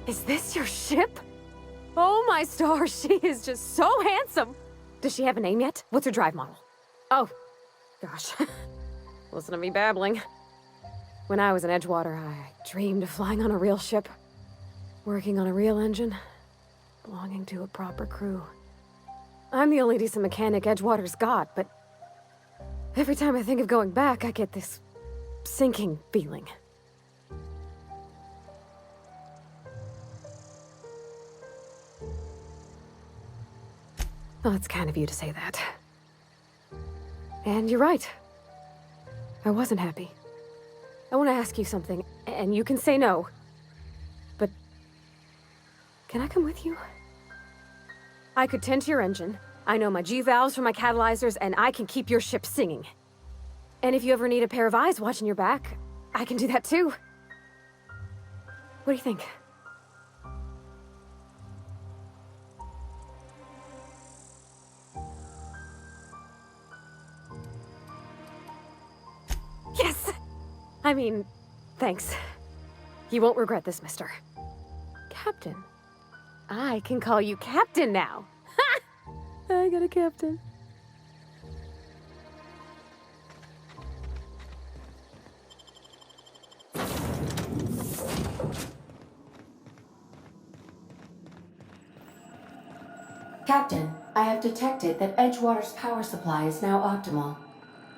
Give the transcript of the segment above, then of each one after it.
Is this your ship? Oh my stars, she is just so handsome! Does she have a name yet? What's her drive model? Oh, gosh. Listen to me babbling. When I was in Edgewater, I dreamed of flying on a real ship, working on a real engine, belonging to a proper crew. I'm the only decent mechanic Edgewater's got, but every time I think of going back, I get this sinking feeling. Well, it's kind of you to say that. And you're right. I wasn't happy. I want to ask you something, and you can say no. But can I come with you? I could tend to your engine. I know my G-valves from my catalyzers, and I can keep your ship singing. And if you ever need a pair of eyes watching your back, I can do that too. What do you think? Yes! I mean, thanks. You won't regret this, mister. Captain. I can call you Captain now. Ha! I got a captain. Captain, I have detected that Edgewater's power supply is now optimal.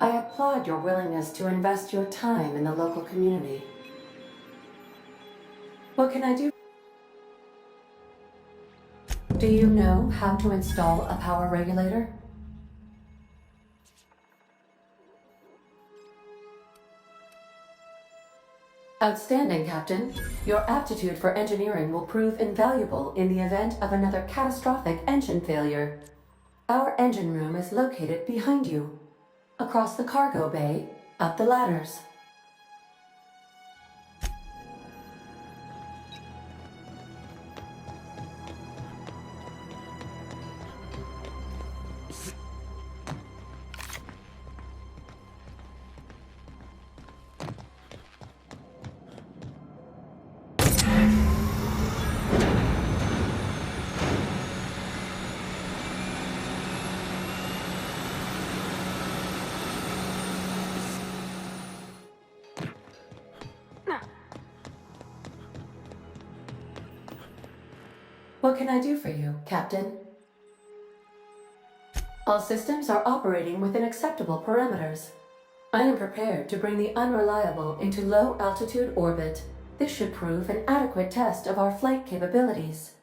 I applaud your willingness to invest your time in the local community. What can I do? Do you know how to install a power regulator? Outstanding, Captain. Your aptitude for engineering will prove invaluable in the event of another catastrophic engine failure. Our engine room is located behind you. Across the cargo bay, up the ladders. What can I do for you, Captain? All systems are operating within acceptable parameters. I am prepared to bring the unreliable into low-altitude orbit. This should prove an adequate test of our flight capabilities.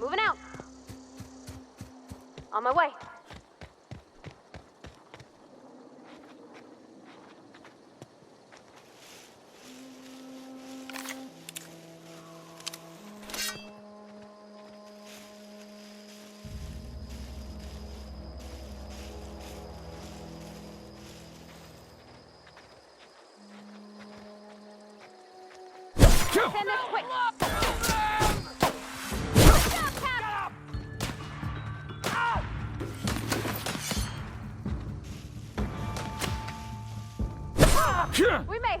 Moving out. On my way. Send this quick. We made it.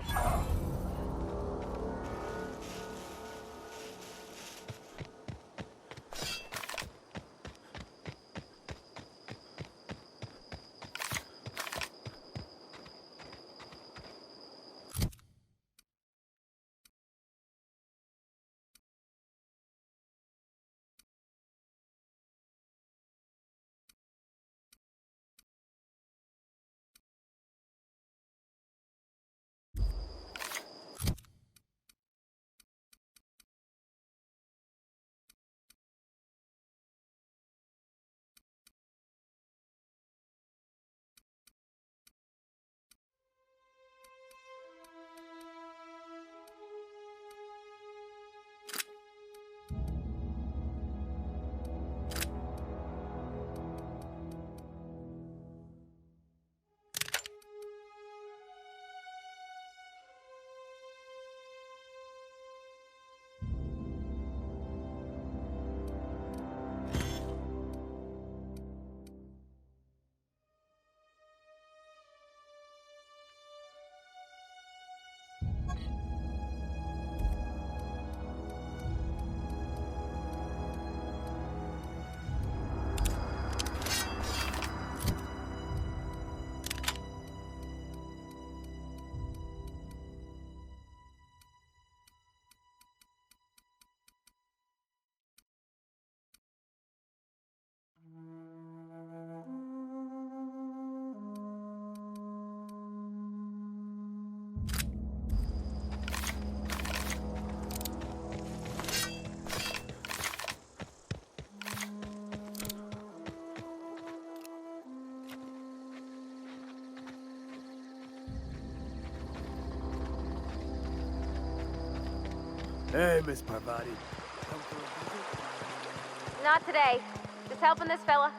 Hey, Miss Parvati. Not today. Just helping this fella.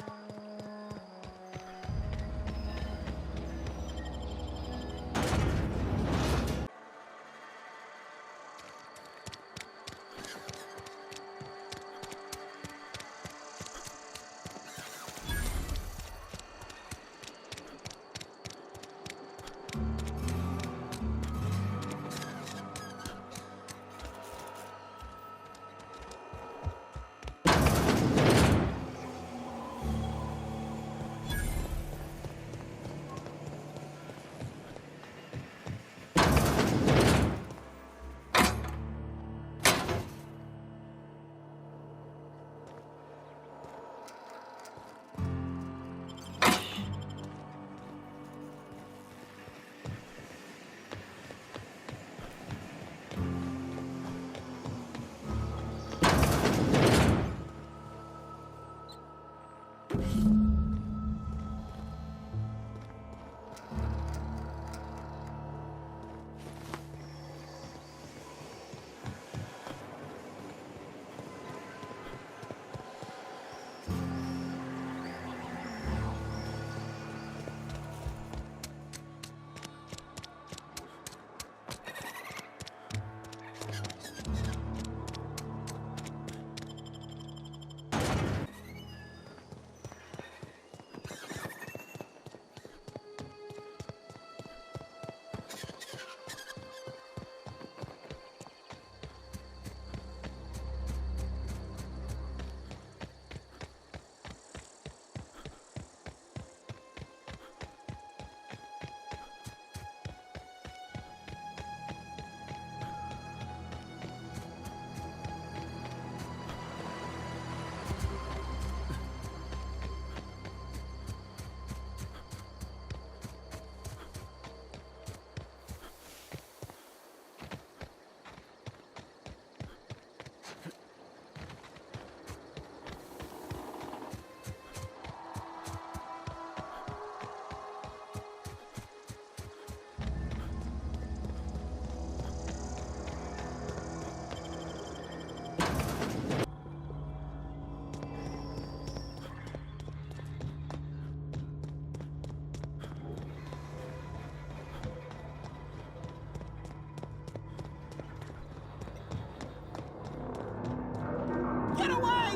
Get away!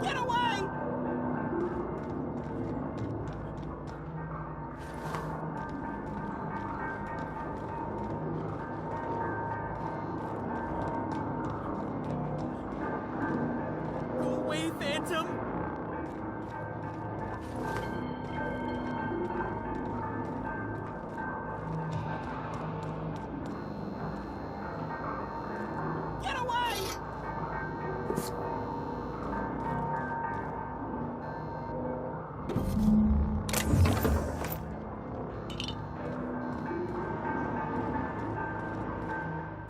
Get away! Go away, Phantom! Get away!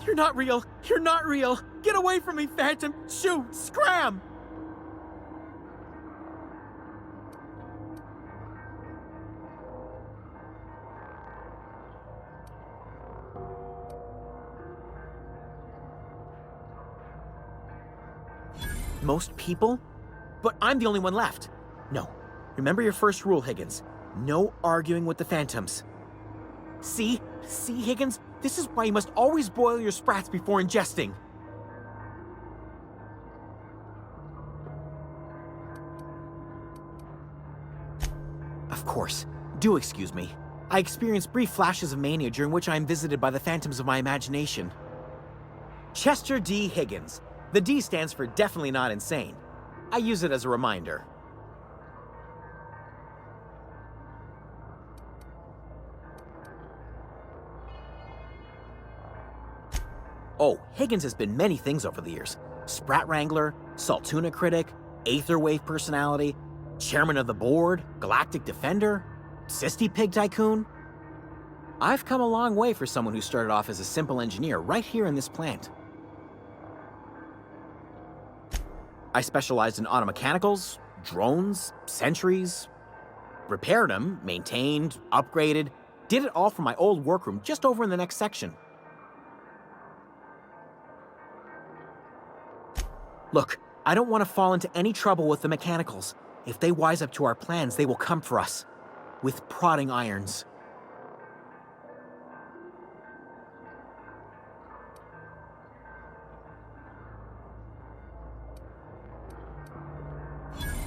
You're not real! You're not real! Get away from me, Phantom! Shoot! Scram! Most people? But I'm the only one left. No. Remember your first rule, Higgins. No arguing with the Phantoms. See? See, Higgins? This is why you must always boil your sprats before ingesting. Of course. Do excuse me. I experience brief flashes of mania during which I am visited by the phantoms of my imagination. Chester D. Higgins. The D stands for definitely not insane. I use it as a reminder. Oh, Higgins has been many things over the years. Sprat Wrangler, Saltuna Critic, Aetherwave Personality, Chairman of the Board, Galactic Defender, Sisty Pig Tycoon. I've come a long way for someone who started off as a simple engineer right here in this plant. I specialized in automechanicals, drones, sentries, repaired them, maintained, upgraded, did it all from my old workroom just over in the next section. Look, I don't want to fall into any trouble with the mechanicals. If they wise up to our plans, they will come for us. With prodding irons.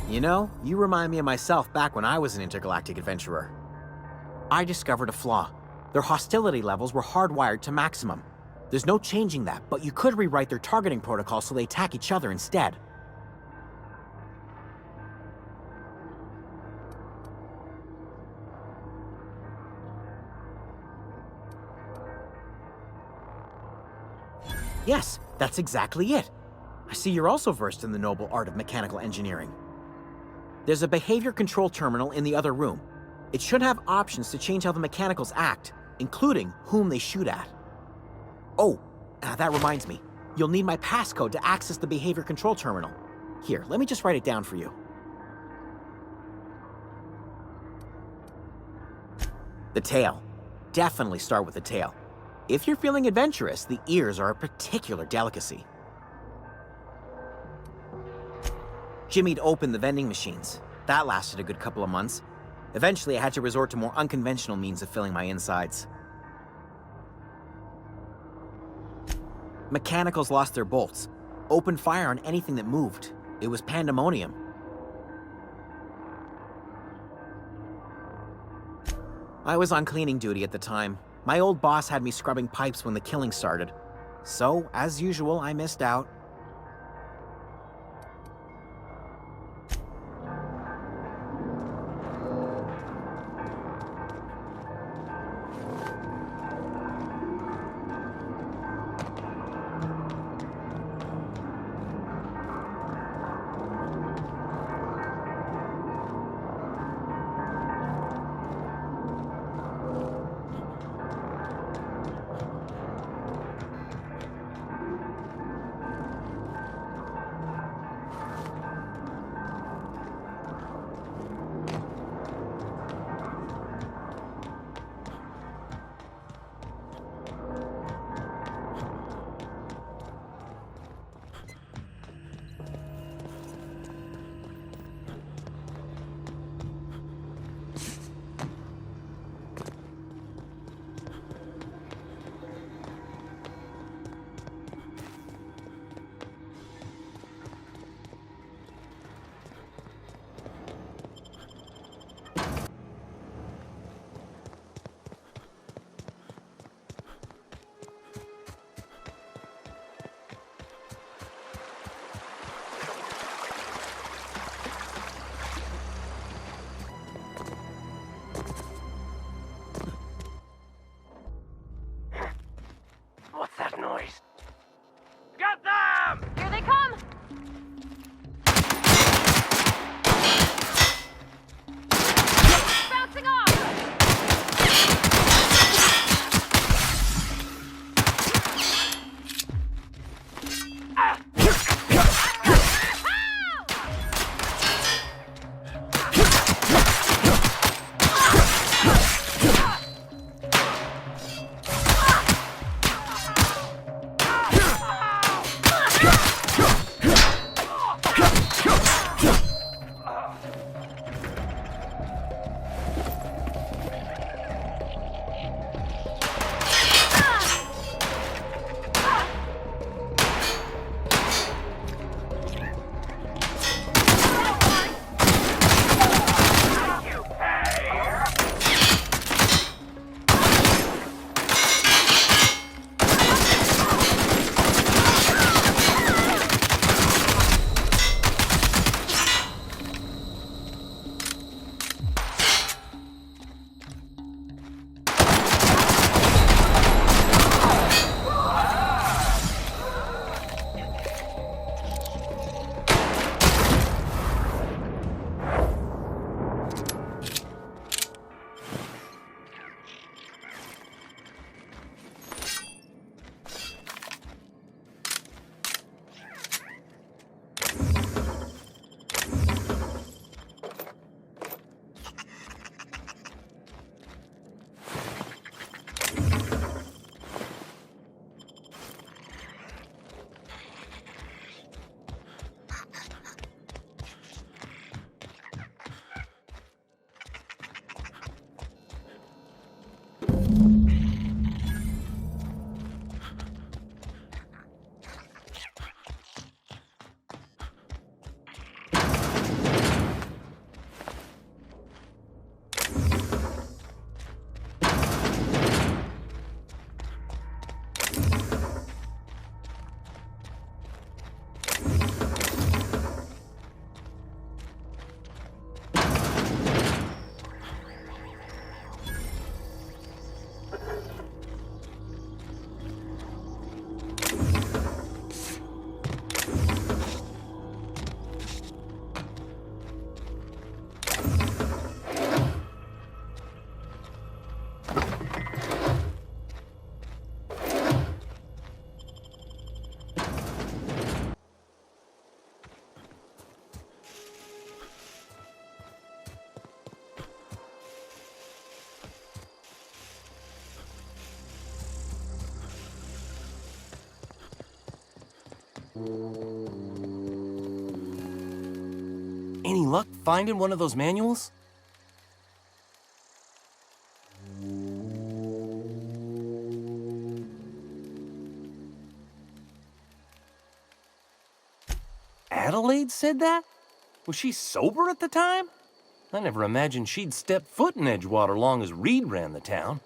You know, you remind me of myself back when I was an intergalactic adventurer. I discovered a flaw. Their hostility levels were hardwired to maximum. There's no changing that, but you could rewrite their targeting protocol so they attack each other instead. Yes, that's exactly it. I see you're also versed in the noble art of mechanical engineering. There's a behavior control terminal in the other room. It should have options to change how the mechanicals act, including whom they shoot at. Oh, that reminds me. You'll need my passcode to access the behavior control terminal. Here, let me just write it down for you. The tail. Definitely start with the tail. If you're feeling adventurous, the ears are a particular delicacy. Jimmy'd opened the vending machines. That lasted a good couple of months. Eventually, I had to resort to more unconventional means of filling my insides. Mechanicals lost their bolts. Opened fire on anything that moved. It was pandemonium. I was on cleaning duty at the time. My old boss had me scrubbing pipes when the killing started. So, as usual, I missed out. Any luck finding one of those manuals? Adelaide said that? Was she sober at the time? I never imagined she'd step foot in Edgewater long as Reed ran the town.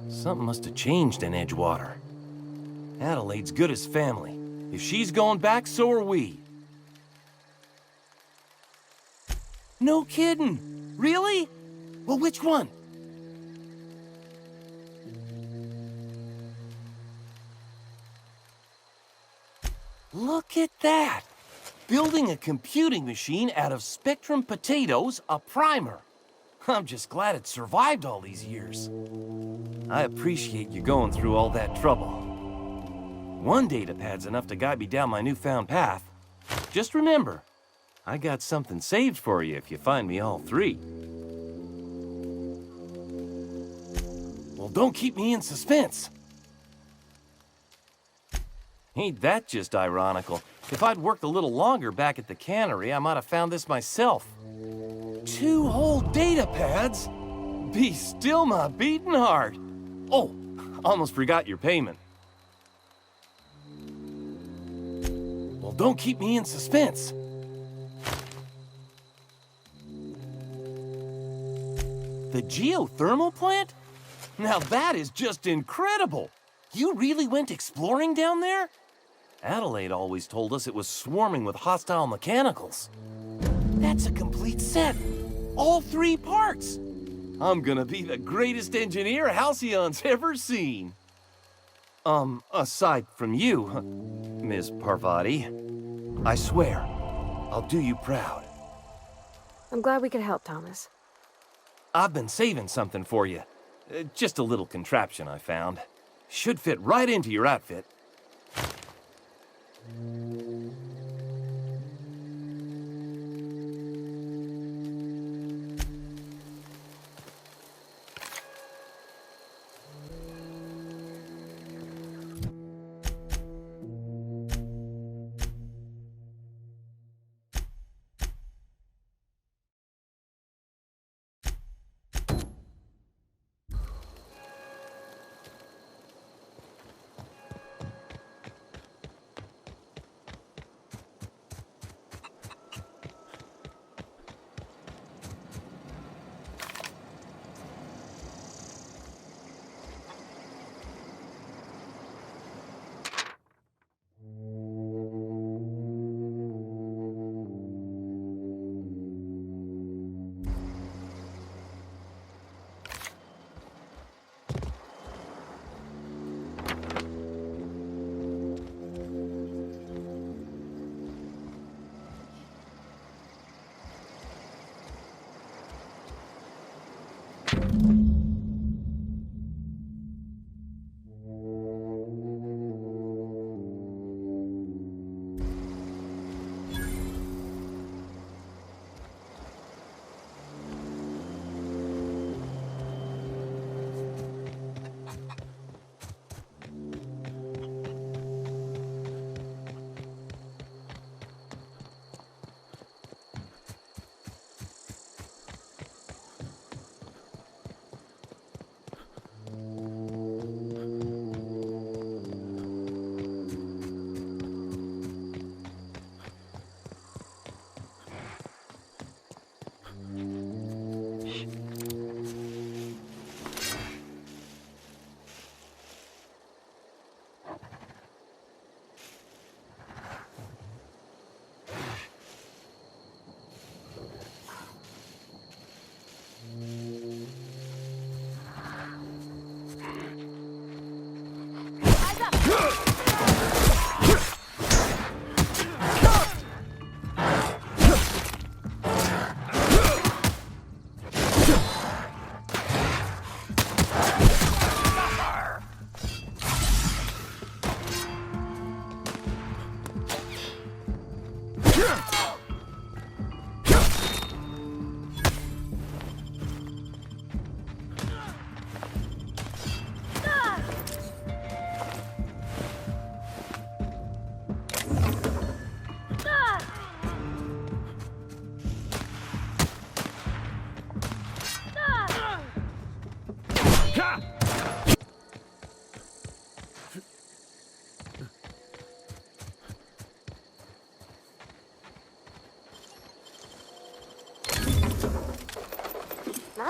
Something must have changed in Edgewater. Adelaide's good as family. If she's going back, so are we. No kidding. Really? Well, which one? Look at that. Building a computing machine out of Spectrum potatoes, a primer. I'm just glad it survived all these years. I appreciate you going through all that trouble. One datapad's enough to guide me down my newfound path. Just remember, I got something saved for you if you find me all three. Well, don't keep me in suspense. Ain't that just ironical? If I'd worked a little longer back at the cannery, I might have found this myself. 2 whole datapads? Be still my beating heart. Oh, almost forgot your payment. Well, don't keep me in suspense. The geothermal plant? Now that is just incredible. You really went exploring down there? Adelaide always told us it was swarming with hostile mechanicals. That's a complete set. All 3 parts. I'm gonna be the greatest engineer Halcyon's ever seen. Aside from you, Ms. Parvati, I swear, I'll do you proud. I'm glad we could help, Thomas. I've been saving something for you. Just a little contraption I found. Should fit right into your outfit.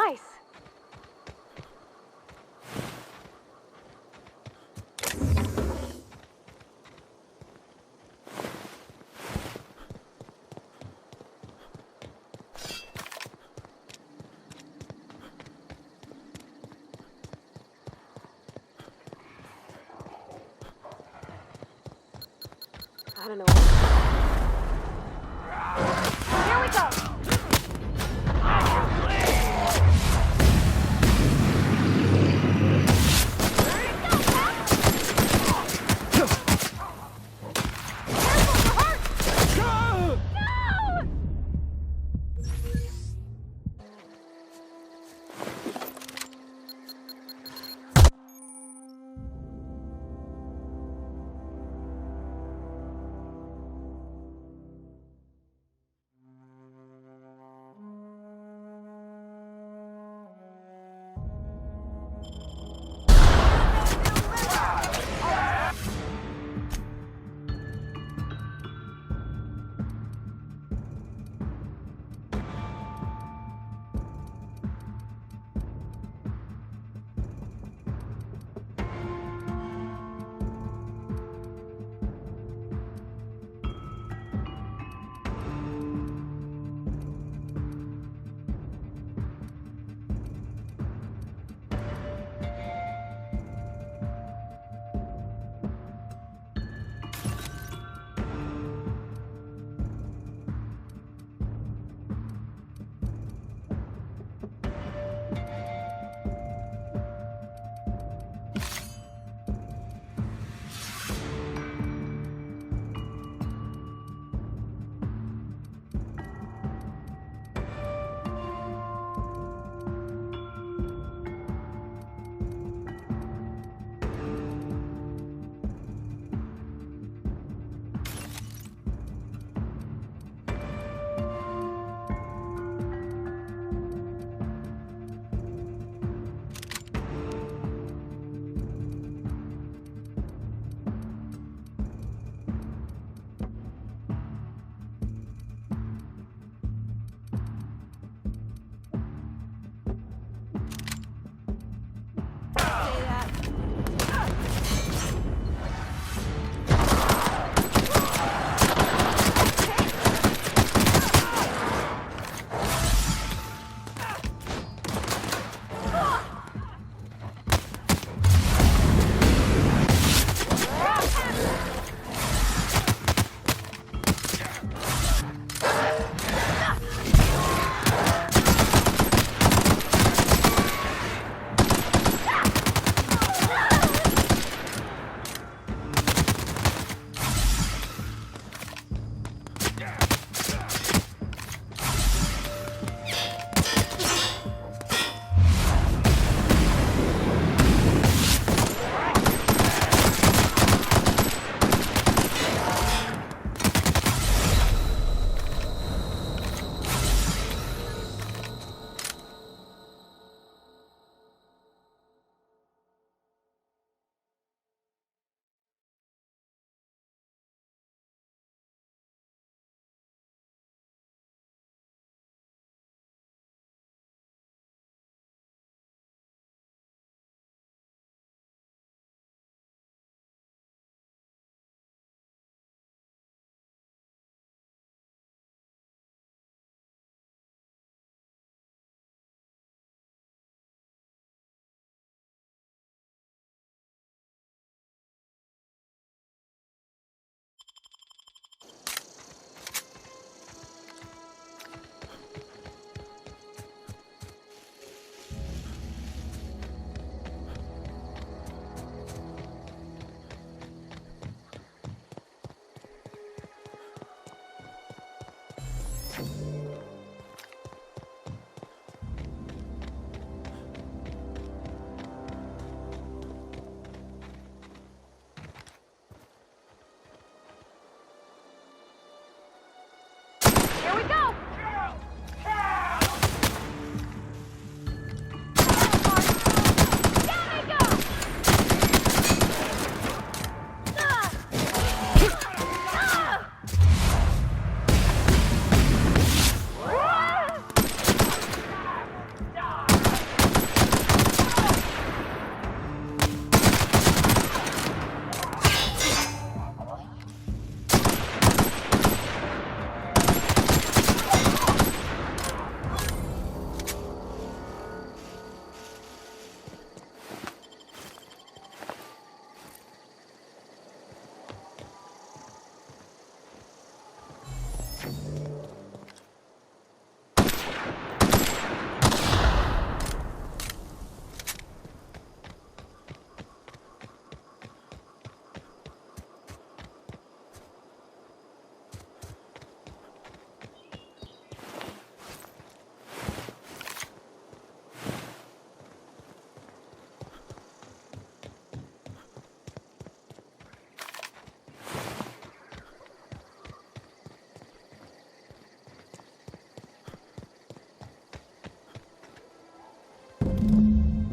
nice. I don't know. Here we go.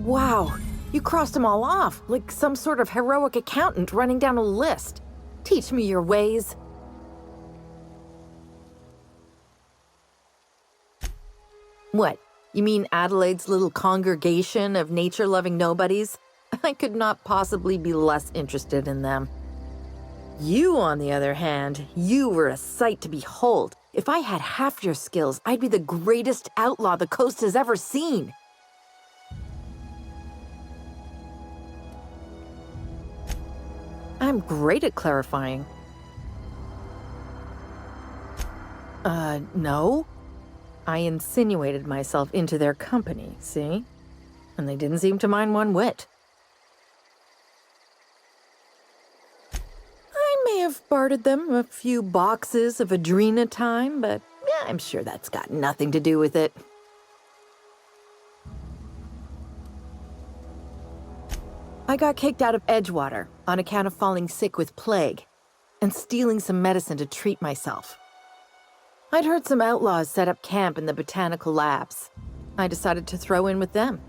Wow, you crossed them all off, like some sort of heroic accountant running down a list. Teach me your ways. What? You mean Adelaide's little congregation of nature-loving nobodies? I could not possibly be less interested in them. You, on the other hand, you were a sight to behold. If I had half your skills, I'd be the greatest outlaw the coast has ever seen. I'm great at clarifying. No. I insinuated myself into their company, see? And they didn't seem to mind one whit. I may have bartered them a few boxes of Adrena time, but yeah, I'm sure that's got nothing to do with it. I got kicked out of Edgewater on account of falling sick with plague and stealing some medicine to treat myself. I'd heard some outlaws set up camp in the botanical labs. I decided to throw in with them,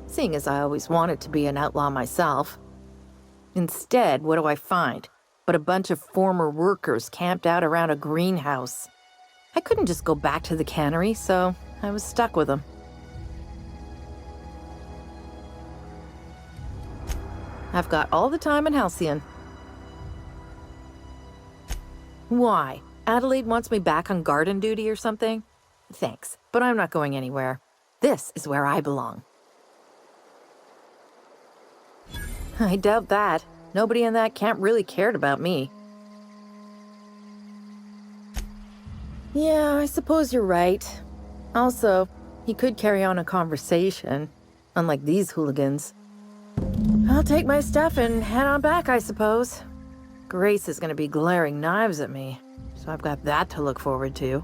seeing as I always wanted to be an outlaw myself. Instead, what do I find but a bunch of former workers camped out around a greenhouse? I couldn't just go back to the cannery, so I was stuck with them. I've got all the time in Halcyon. Why? Adelaide wants me back on garden duty or something? Thanks, but I'm not going anywhere. This is where I belong. I doubt that. Nobody in that camp really cared about me. Yeah, I suppose you're right. Also, he could carry on a conversation, unlike these hooligans. I'll take my stuff and head on back, I suppose. Grace is gonna be glaring knives at me, so I've got that to look forward to.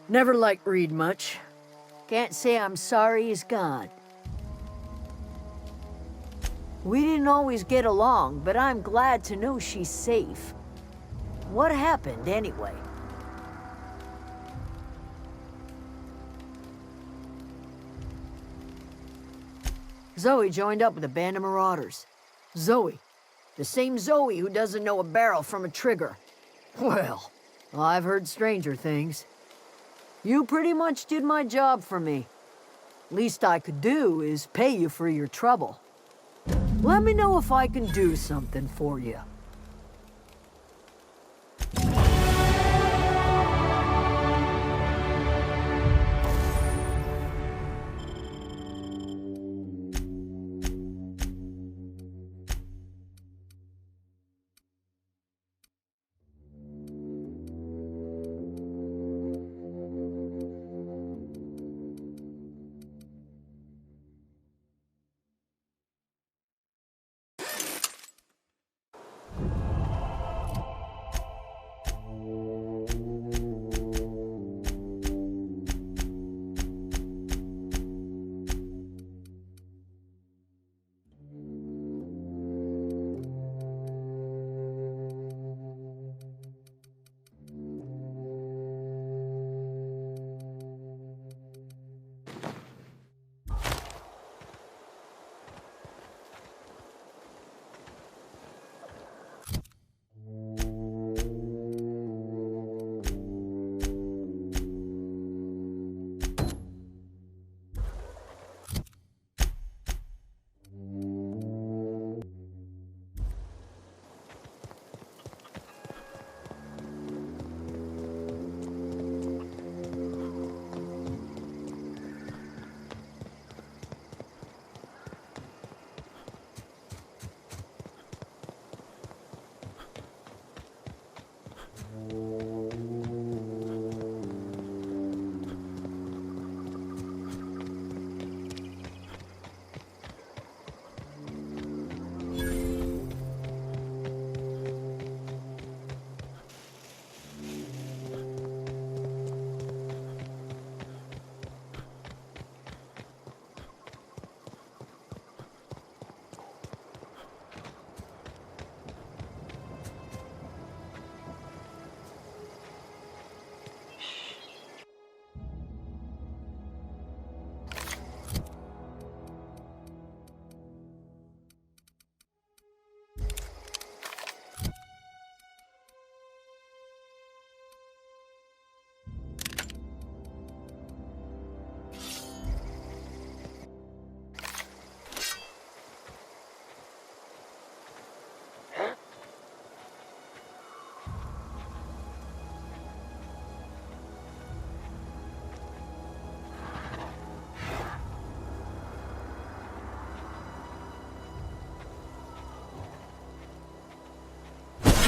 Never liked Reed much. Can't say I'm sorry he's gone. We didn't always get along, but I'm glad to know she's safe. What happened, anyway? Zoe joined up with a band of marauders. Zoe. The same Zoe who doesn't know a barrel from a trigger. Well, I've heard stranger things. You pretty much did my job for me. Least I could do is pay you for your trouble. Let me know if I can do something for you.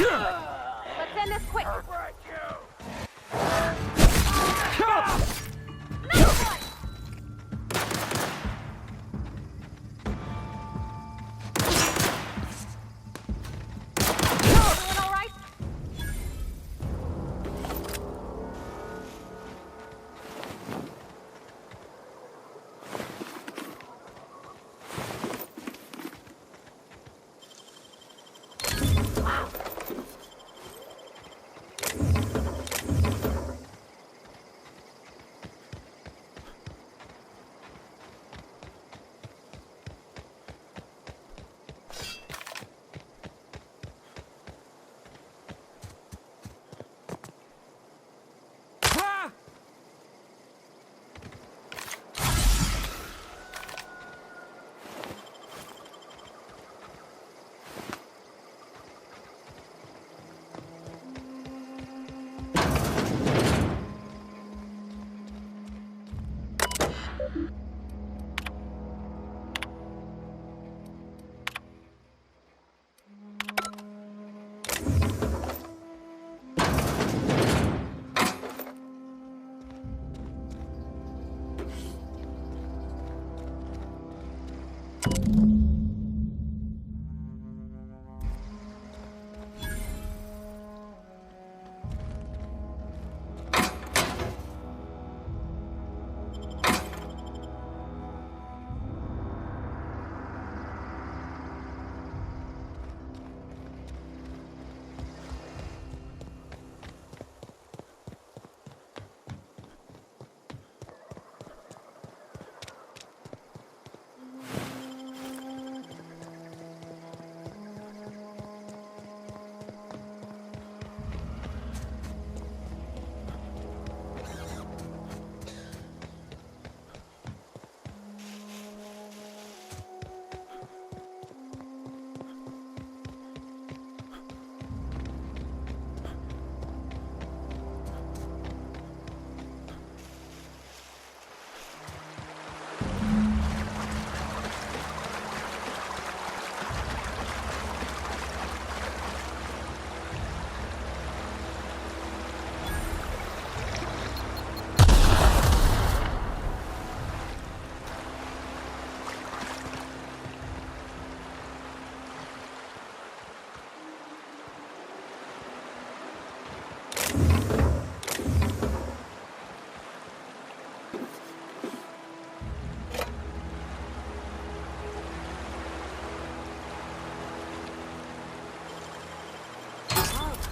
Let's end this quick. Doing all right?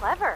Clever.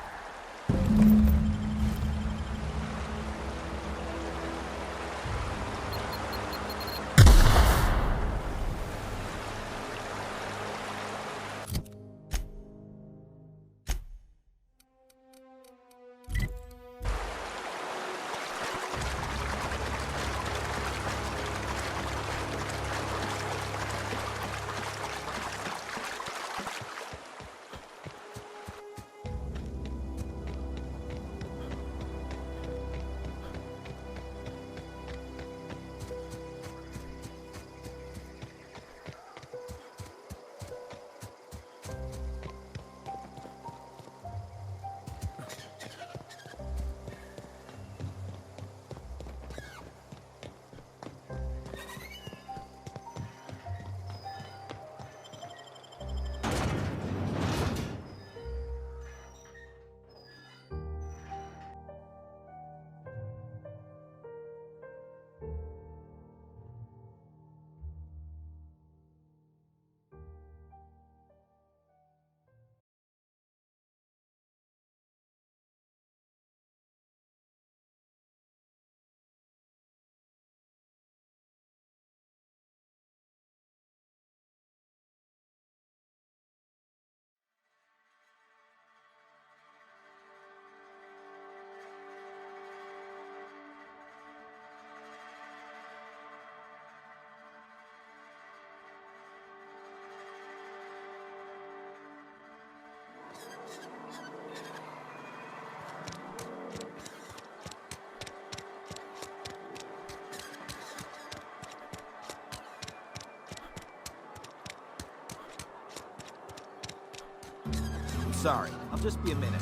Sorry, I'll just be a minute.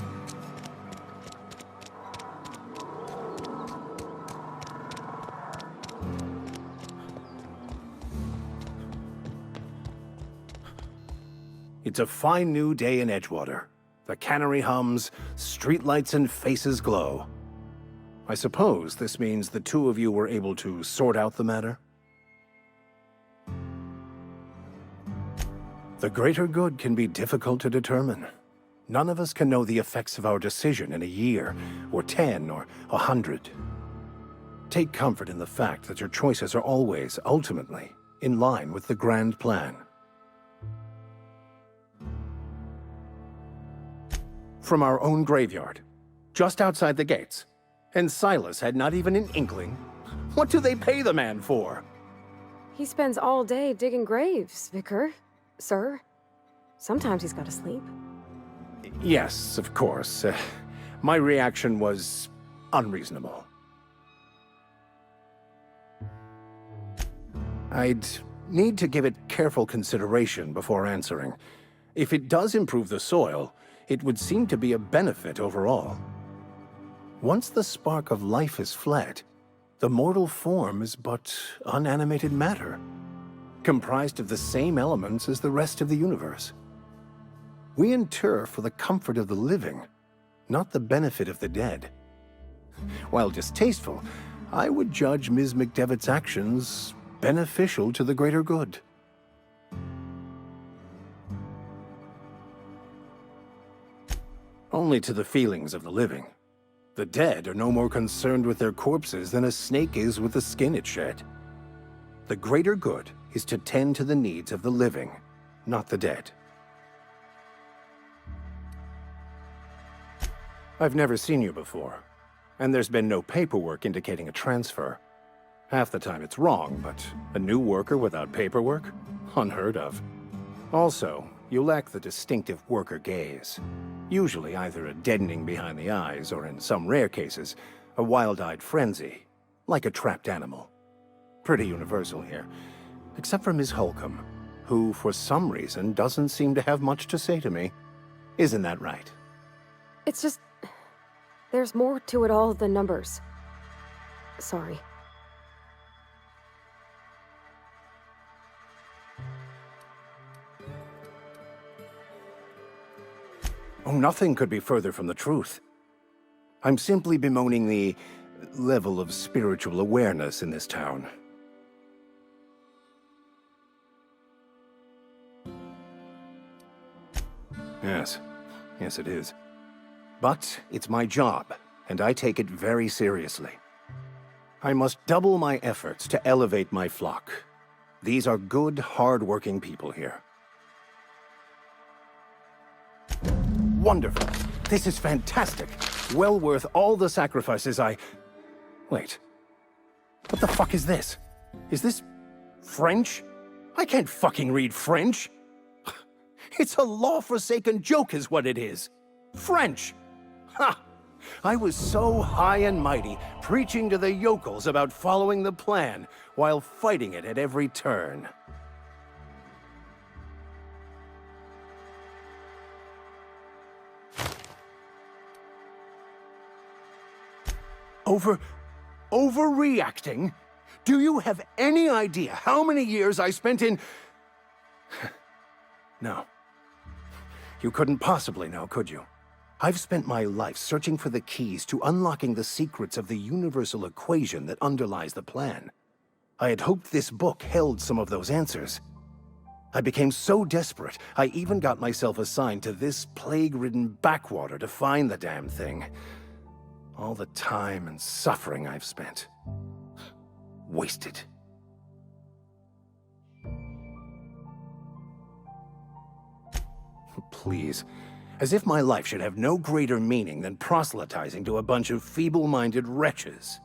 It's a fine new day in Edgewater. The cannery hums, streetlights and faces glow. I suppose this means the two of you were able to sort out the matter? The greater good can be difficult to determine. None of us can know the effects of our decision in a year, or 10, or 100. Take comfort in the fact that your choices are always, ultimately, in line with the grand plan. From our own graveyard, just outside the gates. And Silas had not even an inkling. What do they pay the man for? He spends all day digging graves, Vicar. Sir. Sometimes he's got to sleep. Yes, of course. My reaction was unreasonable. I'd need to give it careful consideration before answering. If it does improve the soil, it would seem to be a benefit overall. Once the spark of life is fled, the mortal form is but unanimated matter, comprised of the same elements as the rest of the universe. We inter for the comfort of the living, not the benefit of the dead. While distasteful, I would judge Ms. McDevitt's actions beneficial to the greater good. Only to the feelings of the living. The dead are no more concerned with their corpses than a snake is with the skin it shed. The greater good is to tend to the needs of the living, not the dead. I've never seen you before, and there's been no paperwork indicating a transfer. Half the time it's wrong, but a new worker without paperwork? Unheard of. Also, you lack the distinctive worker gaze. Usually either a deadening behind the eyes, or in some rare cases, a wild-eyed frenzy, like a trapped animal. Pretty universal here, except for Ms. Holcomb, who for some reason doesn't seem to have much to say to me. Isn't that right? It's just... there's more to it all than numbers. Sorry. Oh, nothing could be further from the truth. I'm simply bemoaning the level of spiritual awareness in this town. Yes. Yes, it is. But it's my job, and I take it very seriously. I must double my efforts to elevate my flock. These are good, hard-working people here. Wonderful. This is fantastic. Well worth all the sacrifices I... Wait. What the fuck is this? Is this... French? I can't fucking read French. It's a law-forsaken joke is what it is. French! Ha! I was so high and mighty, preaching to the yokels about following the plan, while fighting it at every turn. Overreacting? Do you have any idea how many years I spent in... No. You couldn't possibly know, could you? I've spent my life searching for the keys to unlocking the secrets of the universal equation that underlies the plan. I had hoped this book held some of those answers. I became so desperate, I even got myself assigned to this plague-ridden backwater to find the damn thing. All the time and suffering I've spent. Wasted. Please. As if my life should have no greater meaning than proselytizing to a bunch of feeble-minded wretches.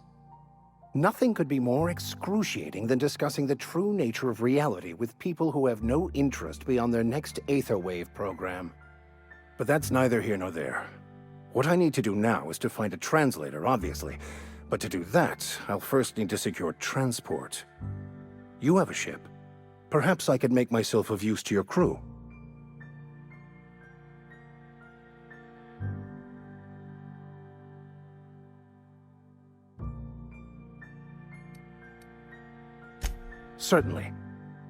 Nothing could be more excruciating than discussing the true nature of reality with people who have no interest beyond their next Aetherwave program. But that's neither here nor there. What I need to do now is to find a translator, obviously. But to do that, I'll first need to secure transport. You have a ship. Perhaps I could make myself of use to your crew. Certainly.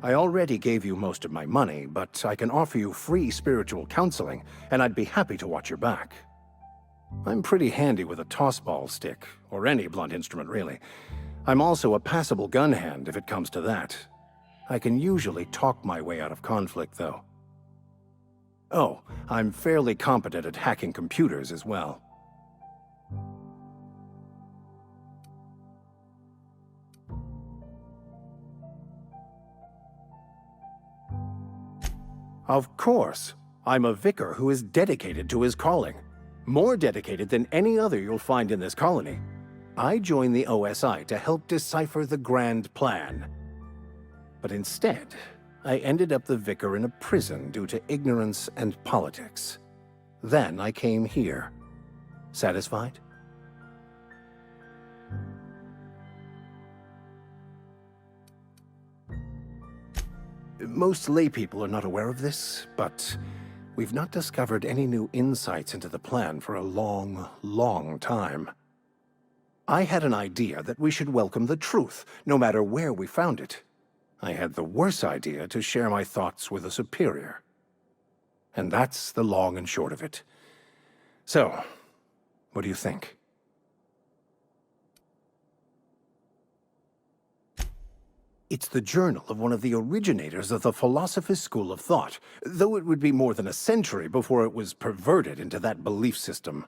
I already gave you most of my money, but I can offer you free spiritual counseling, and I'd be happy to watch your back. I'm pretty handy with a tossball stick, or any blunt instrument, really. I'm also a passable gun hand, if it comes to that. I can usually talk my way out of conflict, though. Oh, I'm fairly competent at hacking computers as well. Of course. I'm a vicar who is dedicated to his calling. More dedicated than any other you'll find in this colony. I joined the OSI to help decipher the grand plan. But instead, I ended up the vicar in a prison due to ignorance and politics. Then I came here. Satisfied? Most laypeople are not aware of this, but we've not discovered any new insights into the plan for a long, long time. I had an idea that we should welcome the truth, no matter where we found it. I had the worse idea to share my thoughts with a superior. And that's the long and short of it. So, what do you think? It's the journal of one of the originators of the Philosopher's School of Thought, though it would be more than a century before it was perverted into that belief system.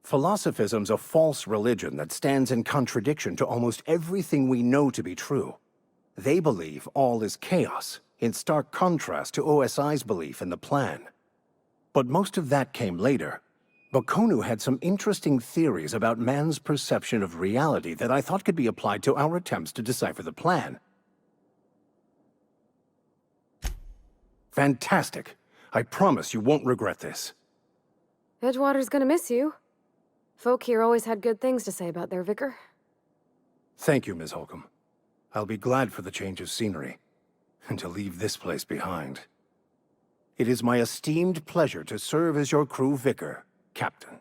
Philosophism's a false religion that stands in contradiction to almost everything we know to be true. They believe all is chaos, in stark contrast to OSI's belief in the plan. But most of that came later. Bakonu had some interesting theories about man's perception of reality that I thought could be applied to our attempts to decipher the plan. Fantastic. I promise you won't regret this. Edgewater's gonna miss you. Folk here always had good things to say about their vicar. Thank you, Ms. Holcomb. I'll be glad for the change of scenery, and to leave this place behind. It is my esteemed pleasure to serve as your crew vicar, Captain.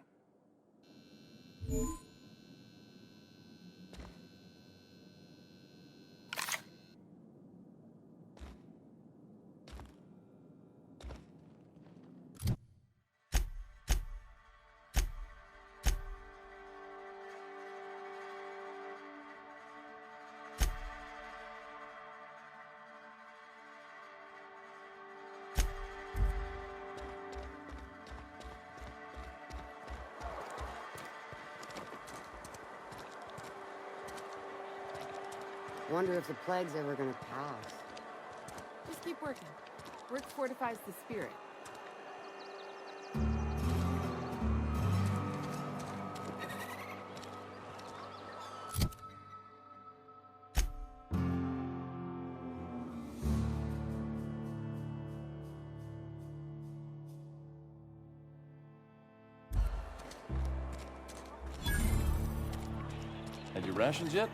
Wonder if the plague's ever gonna pass. Just keep working. Work fortifies the spirit. Had your rations yet?